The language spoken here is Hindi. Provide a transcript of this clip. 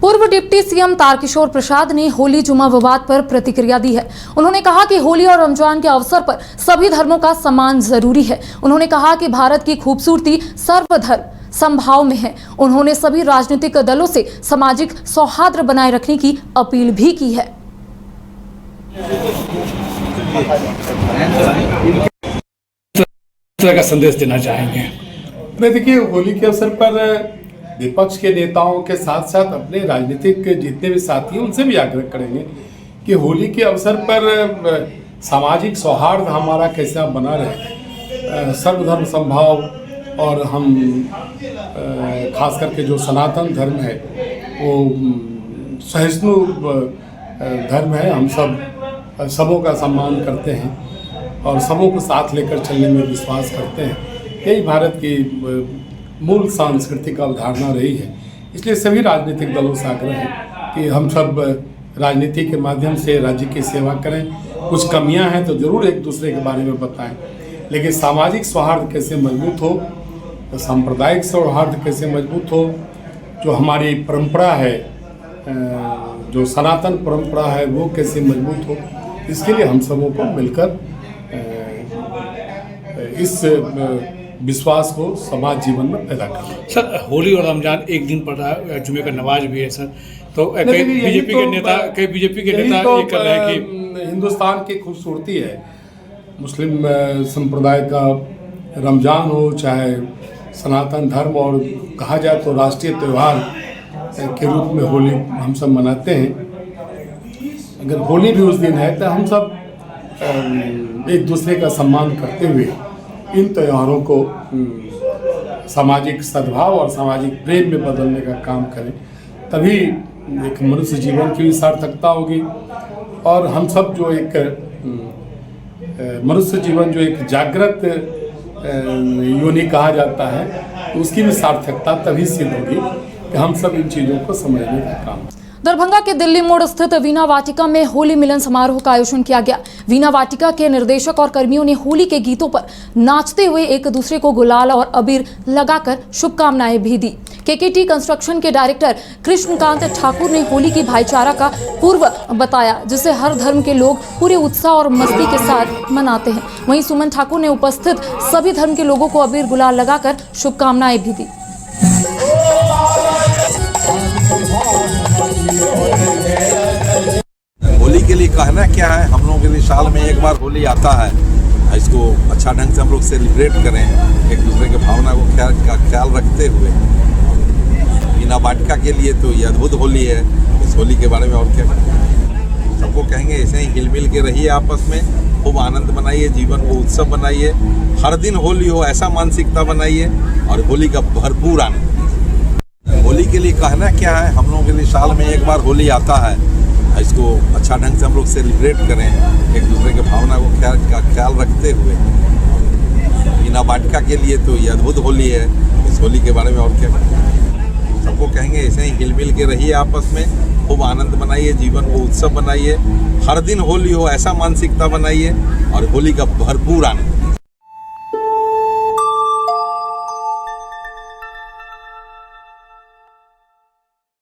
पूर्व डिप्टी सीएम तारकिशोर प्रसाद ने होली जुमा विवाद पर प्रतिक्रिया दी है। उन्होंने कहा कि होली और रमजान के अवसर पर सभी धर्मों का सम्मान जरूरी है। उन्होंने कहा कि भारत की खूबसूरती सर्वधर्म समभाव में है। उन्होंने सभी राजनीतिक दलों से सामाजिक सौहार्द बनाए रखने की अपील भी की है। तरह का संदेश देना चाहेंगे? देखिए, होली के अवसर पर विपक्ष के नेताओं के साथ साथ अपने राजनीतिक जितने भी साथी हैं उनसे भी आग्रह करेंगे कि होली के अवसर पर सामाजिक सौहार्द हमारा कैसा बना रहे, सर्वधर्म समभाव, और हम खास करके जो सनातन धर्म है वो सहिष्णु धर्म है। हम सब सबों का सम्मान करते हैं और सबों को साथ लेकर चलने में विश्वास करते हैं। यही भारत की मूल सांस्कृतिक अवधारणा रही है। इसलिए सभी राजनीतिक दलों से आग्रह है कि हम सब राजनीति के माध्यम से राज्य की सेवा करें। कुछ कमियां हैं तो ज़रूर एक दूसरे के बारे में बताएं, लेकिन सामाजिक सौहार्द कैसे मजबूत हो, सांप्रदायिक सौहार्द कैसे मजबूत हो, जो हमारी परंपरा है, जो सनातन परंपरा है, वो कैसे मजबूत हो, इसके लिए हम सबों को मिलकर इस विश्वास को समाज जीवन में पैदा करना। सर, होली और रमजान एक दिन पड़ रहा है, जुमे का नमाज भी है सर, तो कई बीजेपी के नेता ये कर रहे हैं कि हिंदुस्तान की खूबसूरती है। मुस्लिम संप्रदाय का रमजान हो, चाहे सनातन धर्म, और कहा जाए तो राष्ट्रीय त्यौहार के रूप में होली हम सब मनाते हैं। अगर होली भी उस दिन है तो हम सब एक दूसरे का सम्मान करते हुए इन त्योहारों को सामाजिक सद्भाव और सामाजिक प्रेम में बदलने का काम करें, तभी एक मनुष्य जीवन की भी सार्थकता होगी और हम सब जो एक मनुष्य जीवन जो एक जागृत योनि कहा जाता है, उसकी भी सार्थकता तभी सिद्ध होगी कि हम सब इन चीज़ों को समझने का काम। दरभंगा के दिल्ली मोड़ स्थित वीणा वाटिका में होली मिलन समारोह का आयोजन किया गया। वीणा वाटिका के निर्देशक और कर्मियों ने होली के गीतों पर नाचते हुए एक दूसरे को गुलाल और अबीर लगाकर शुभकामनाएं भी दी। केकेटी कंस्ट्रक्शन के डायरेक्टर कृष्णकांत ठाकुर ने होली की भाईचारा का पर्व बताया, जिसे हर धर्म के लोग पूरे उत्साह और मस्ती के साथ मनाते हैं। वहीं सुमन ठाकुर ने उपस्थित सभी धर्म के लोगों को अबीर गुलाल लगाकर शुभकामनाएं भी दी। होली के लिए कहना क्या है, हम लोगों के लिए साल में एक बार होली आता है, इसको अच्छा ढंग से हम लोग सेलिब्रेट करें, एक दूसरे के भावना को ख्याल रखते हुए। वीणा वाटिका के लिए तो ये अद्भुत होली है। इस होली के बारे में और क्या सबको कहेंगे, ऐसे ही हिल मिल के रहिए, आपस में खूब आनंद बनाइए, जीवन को उत्सव बनाइए, हर दिन होली हो ऐसा मानसिकता बनाइए और होली का भरपूर आनंद। होली के लिए कहना क्या है, हम लोगों के लिए साल में एक बार होली आता है, इसको अच्छा ढंग से हम लोग सेलिब्रेट करें, एक दूसरे के भावना को ख्याल रखते हुए। वीणा वाटिका के लिए तो ये अद्भुत होली है। इस होली के बारे में और क्या सबको कहेंगे, ऐसे ही हिल मिल के रहिए, आपस में खूब आनंद बनाइए, जीवन को उत्सव बनाइए, हर दिन होली हो ऐसा मानसिकता बनाइए और होली का भरपूर आनंद।